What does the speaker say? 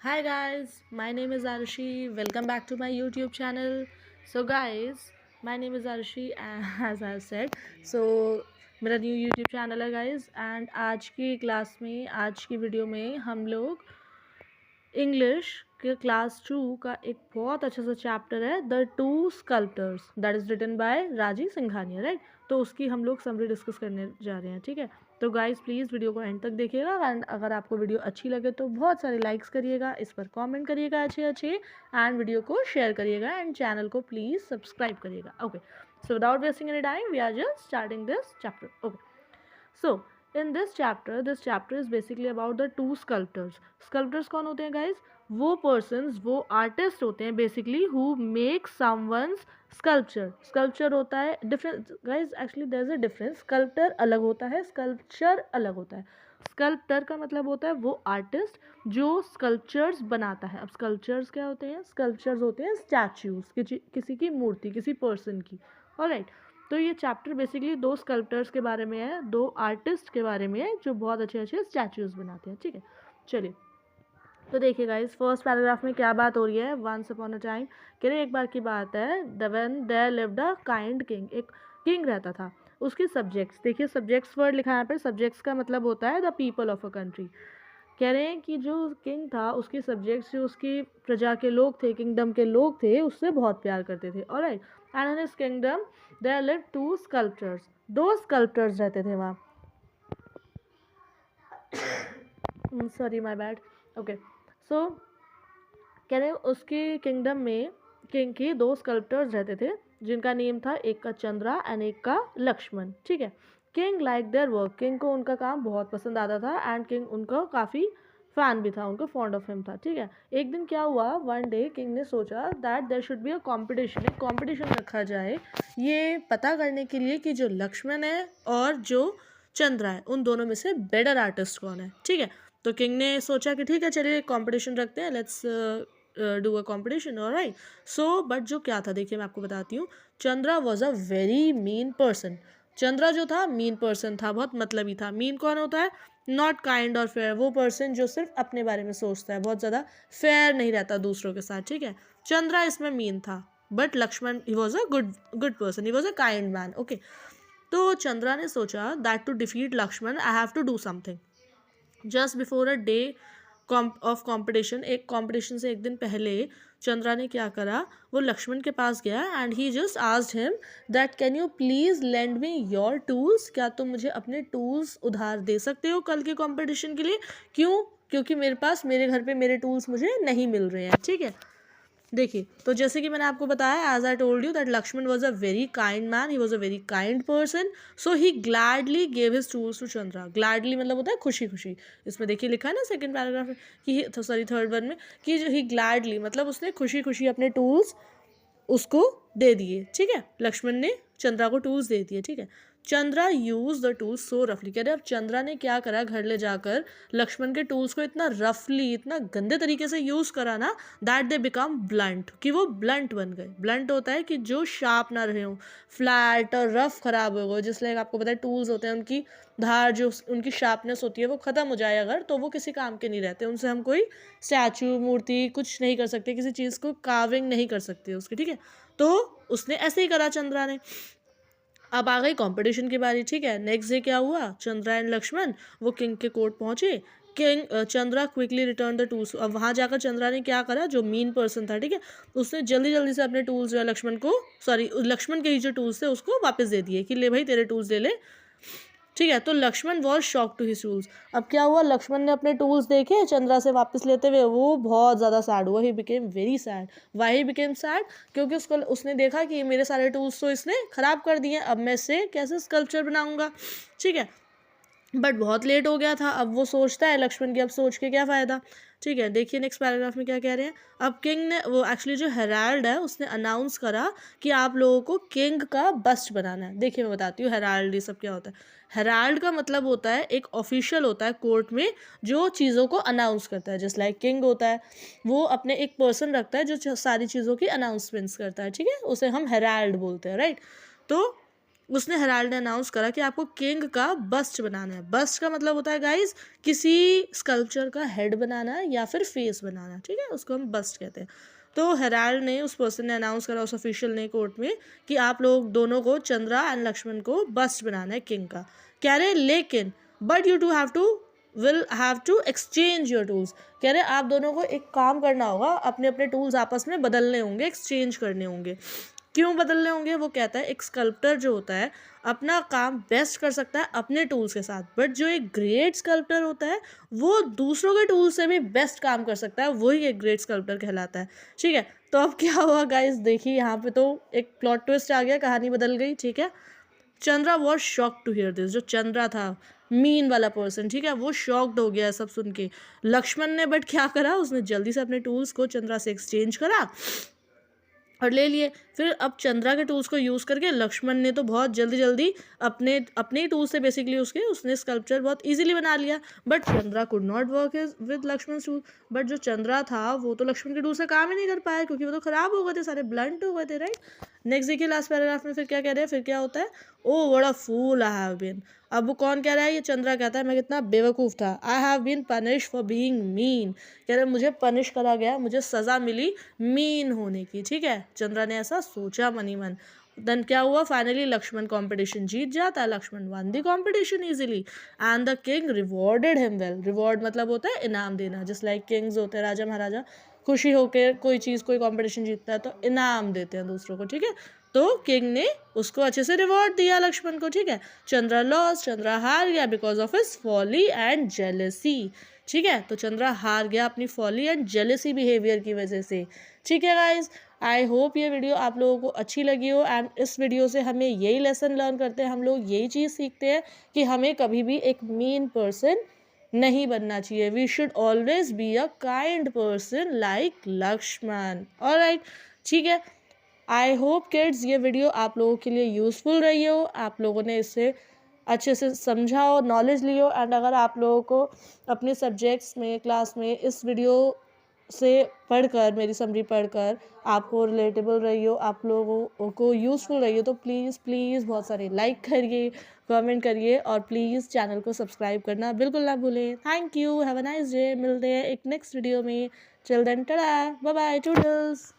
Hi guys, my name is Arushi. Welcome back to my YouTube channel. So guys, my name is Arushi as I said. So मेरा new YouTube channel है guys and आज की class में आज की video में हम लोग इंग्लिश के क्लास 2 का एक बहुत अच्छा सा चैप्टर है the two sculptors that is written by Raji Singhania right. तो उसकी हम लोग समरी डिस्कस करने जा रहे हैं, ठीक है। तो गाइस प्लीज़ वीडियो को एंड तक देखिएगा एंड अगर आपको वीडियो अच्छी लगे तो बहुत सारे लाइक्स करिएगा, इस पर कमेंट करिएगा अच्छे अच्छे एंड वीडियो को शेयर करिएगा एंड चैनल को प्लीज़ सब्सक्राइब करिएगा। Okay, so without wasting any time we are just starting this chapter. Okay, so in this chapter is basically about the two sculptors. Sculptors कौन होते हैं guys? वो persons, वो artist होते हैं basically who make someone's sculpture. Sculpture होता है different guys, actually there is a difference. Sculptor अलग होता है, स्कल्पचर अलग होता है। स्कल्प्टर का मतलब होता है वो आर्टिस्ट जो स्कल्पचर्स बनाता है। अब स्कल्पचर्स क्या होते हैं? स्कल्पचर्स होते हैं स्टैच्यूज, किसी की मूर्ति, किसी पर्सन की। ऑलराइट, तो ये चैप्टर बेसिकली दो स्कल्प्टर्स के बारे में है, दो आर्टिस्ट के बारे में है जो बहुत अच्छे अच्छे स्टैचूज बनाते हैं, ठीक है। चलिए, तो देखिए गाइस, फर्स्ट पैराग्राफ में क्या बात हो रही है? वंस अपॉन अ टाइम, कह रहे एक बार की बात है, when there lived a kind king. एक किंग रहता था, उसके सब्जेक्ट्स, देखिए सब्जेक्ट्स वर्ड लिखा है यहाँ पे। सब्जेक्ट्स का मतलब होता है the people of a country. कह रहे हैं कि जो किंग था उसके सब्जेक्ट्स, जो उसकी प्रजा के लोग थे, किंगडम के लोग थे, उससे बहुत प्यार करते थे। Alright, and in his kingdom there lived two sculptures. दो स्कल्पचर्स रहते थे वहाँ। Sorry, my bad. Okay, so कह रहे उसके किंगडम में किंग की दो स्कल्पटर्स रहते थे जिनका नेम था, एक का चंद्रा एंड एक का लक्ष्मण, ठीक है। King like their work, king को उनका काम बहुत पसंद आता था एंड किंग उनका काफ़ी फैन भी था, उनको फॉन्ड ऑफ हिम था, ठीक है। एक दिन क्या हुआ, वन डे किंग ने सोचा that there should be a competition, एक कॉम्पिटिशन रखा जाए ये पता करने के लिए कि जो लक्ष्मण है और जो चंद्रा है उन दोनों में से बेटर आर्टिस्ट कौन है, ठीक है। तो किंग ने सोचा कि ठीक है चलिए कॉम्पिटिशन रखते हैं, let's do a competition. Alright, so but जो क्या था देखिए मैं आपको बताती हूँ। Chandra was a very mean person. Chandra जो था मीन पर्सन था, बहुत मतलबी था। मीन कौन होता है? नॉट काइंड और फेयर, वो पर्सन जो सिर्फ अपने बारे में सोचता है, बहुत ज़्यादा फेयर नहीं रहता दूसरों के साथ, ठीक है। चंद्रा इसमें मीन था, but Laxman he was a good person, he was a kind man. Okay, तो चंद्रा ने सोचा that to defeat Laxman I have to do something. Just before a day of competition, एक कॉम्पिटिशन से एक दिन पहले चंद्रा ने क्या करा, वो लक्ष्मण के पास गया and he just asked him that can you please lend me your tools, क्या तुम मुझे अपने टूल्स उधार दे सकते हो कल के कॉम्पिटिशन के लिए? क्यों? क्योंकि मेरे पास, मेरे घर पे मेरे टूल्स मुझे नहीं मिल रहे हैं, ठीक है। देखिए, तो जैसे कि मैंने आपको बताया, as I told you that Laxman was a very kind man, he was a very kind person, so he gladly gave his tools to Chandra. Gladly मतलब होता है खुशी खुशी। इसमें देखिए लिखा है ना सेकंड पैराग्राफ में कि सॉरी थर्ड वन में कि जो ही ग्लैडली मतलब उसने खुशी खुशी अपने टूल्स उसको दे दिए, ठीक है। लक्ष्मण ने चंद्रा को टूल्स दे दिए, ठीक है। चंद्रा यूज द टूल्स सो रफली, कह रहे अब चंद्रा ने क्या करा, घर ले जाकर लक्ष्मण के टूल्स को इतना रफली, इतना गंदे तरीके से यूज करा ना, दैट दे बिकम ब्लंट, कि वो ब्लंट बन गए। ब्लंट होता है कि जो शार्प ना रहे हो, फ्लैट और रफ खराब हो गए। जिस लाइक आपको पता है टूल्स होते हैं, उनकी धार, जो उनकी शार्पनेस होती है वो ख़त्म हो जाए अगर, तो वो किसी काम के नहीं रहते। उनसे हम कोई स्टैचू, मूर्ति कुछ नहीं कर सकते, किसी चीज़ को कार्विंग नहीं कर सकते उसकी, ठीक है। तो उसने ऐसे ही करा चंद्रा ने। अब आ गई कंपटीशन की बारी, ठीक है। नेक्स्ट डे क्या हुआ, चंद्रा एंड लक्ष्मण वो किंग के कोर्ट पहुंचे। King Chandra quickly return the tools. अब वहां जाकर चंद्रा ने क्या करा, जो मीन पर्सन था, ठीक है, उसने जल्दी जल्दी से अपने टूल्स जो है लक्ष्मण को, सॉरी लक्ष्मण के ही जो टूल्स थे उसको वापस दे दिए कि ले भाई तेरे टूल्स ले ले, ठीक है। तो Laxman was shock to his tools. अब क्या हुआ, लक्ष्मण ने अपने टूल्स देखे चंद्रा से वापस लेते हुए, वो बहुत ज़्यादा सैड हुआ। He became very sad. Why he became sad? क्योंकि उसको, उसने देखा कि मेरे सारे टूल्स तो इसने ख़राब कर दिए, अब मैं इससे कैसे स्कल्पचर बनाऊंगा, ठीक है। बट बहुत लेट हो गया था। अब वो सोचता है लक्ष्मण की, अब सोच के क्या फ़ायदा, ठीक है। देखिए नेक्स्ट पैराग्राफ में क्या कह रहे हैं। अब किंग ने, वो एक्चुअली जो हेराल्ड है उसने अनाउंस करा कि आप लोगों को किंग का बस्ट बनाना है। देखिए मैं बताती हूँ हेराल्ड ये सब क्या होता है। हेराल्ड का मतलब होता है एक ऑफिशियल होता है कोर्ट में जो चीज़ों को अनाउंस करता है, जस्ट लाइक किंग होता है, वो अपने एक पर्सन रखता है जो सारी चीज़ों की अनाउंसमेंट्स करता है, ठीक है, उसे हम हेराल्ड बोलते हैं, राइट। तो उसने हेराल्ड ने अनाउंस करा कि आपको किंग का बस्ट बनाना है। बस्ट का मतलब होता है गाइज किसी स्कल्पचर का हेड बनाना है या फिर फेस बनाना है, ठीक है, उसको हम बस्ट कहते हैं। तो हेराल्ड ने, उस पर्सन ने अनाउंस करा, उस ऑफिशियल ने कोर्ट में, कि आप लोग दोनों को, चंद्रा एंड लक्ष्मण को बस्ट बनाना है किंग का। कह रहे लेकिन but you too will have to exchange your tools. कह रहे आप दोनों को एक काम करना होगा, अपने अपने टूल्स आपस में बदलने होंगे, एक्सचेंज करने होंगे। क्यों बदलने होंगे? वो कहता है एक स्कल्प्टर जो होता है अपना काम बेस्ट कर सकता है अपने टूल्स के साथ, बट जो एक ग्रेट स्कल्प्टर होता है वो दूसरों के टूल्स से भी बेस्ट काम कर सकता है, वही एक ग्रेट स्कल्प्टर कहलाता है, ठीक है। तो अब क्या हुआ गाइस, देखिए यहाँ पे तो एक प्लॉट ट्विस्ट आ गया, कहानी बदल गई, ठीक है। Chandra was shock to hear this. जो चंद्रा था, मीन वाला पर्सन, ठीक है, वो शॉक्ड हो गया सब सुन के। लक्ष्मण ने बट क्या करा, उसने जल्दी से अपने टूल्स को चंद्रा से एक्सचेंज करा और ले लिए। फिर अब चंद्रा के टूल्स को यूज़ करके लक्ष्मण ने तो बहुत जल्दी जल्दी अपने अपने टूल्स से बेसिकली उसने स्कल्पचर बहुत इजीली बना लिया। But Chandra could not work with Laxman tool. But जो चंद्रा था वो तो लक्ष्मण के टूल से काम ही नहीं कर पाया, क्योंकि वो तो खराब हो गए थे, सारे ब्लंट हो गए थे, राइट। नेक्स्ट देखिए लास्ट पैराग्राफ में फिर क्या कह रहे हैं, फिर क्या होता है, oh what a fool I have been. अब वो कौन कह रहा है, ये चंद्रा कहता है मैं कितना बेवकूफ़ था। I have been punish for being mean. कह रहे मुझे पनिश करा गया, मुझे सज़ा मिली मीन होने की, ठीक है। चंद्रा ने ऐसा सोचा मनी मन। देन क्या हुआ, फाइनली लक्ष्मण कंपटीशन जीत जाता है, Laxman won the competition easily and the king rewarded him well. Reward मतलब होता है इनाम देना, जस्ट लाइक किंग्स होते हैं, राजा महाराजा खुशी होकर कोई चीज़, कोई कंपटीशन जीतता है तो इनाम देते हैं दूसरों को, ठीक है। तो किंग ने उसको अच्छे से रिवॉर्ड दिया लक्ष्मण को, ठीक है। चंद्रा लॉस, चंद्रा हार गया because of his folly and jealousy, ठीक है। तो चंद्रा हार गया अपनी फॉली एंड जेलेसी बिहेवियर की वजह से, ठीक है गाइज। आई होप ये वीडियो आप लोगों को अच्छी लगी हो, एंड इस वीडियो से हमें यही लेसन लर्न करते हैं, हम लोग यही चीज़ सीखते हैं कि हमें कभी भी एक मीन पर्सन नहीं बनना चाहिए। We should always be a kind person like Laxman, alright, ठीक है। आई होप किड्स ये वीडियो आप लोगों के लिए यूज़फुल रही हो, आप लोगों ने इससे अच्छे से समझा हो, नॉलेज ली हो। एंड अगर आप लोगों को अपने सब्जेक्ट्स में, क्लास में इस वीडियो से पढ़कर, मेरी समरी पढ़कर आपको रिलेटेबल रही हो, आप लोगों को यूज़फुल रही हो, तो प्लीज़ प्लीज़ बहुत सारे लाइक करिए, कमेंट करिए और प्लीज़ चैनल को सब्सक्राइब करना बिल्कुल ना भूलें। Thank you, have a nice day. मिलते हैं एक नेक्स्ट वीडियो में। Till then tata, bye bye, toodles.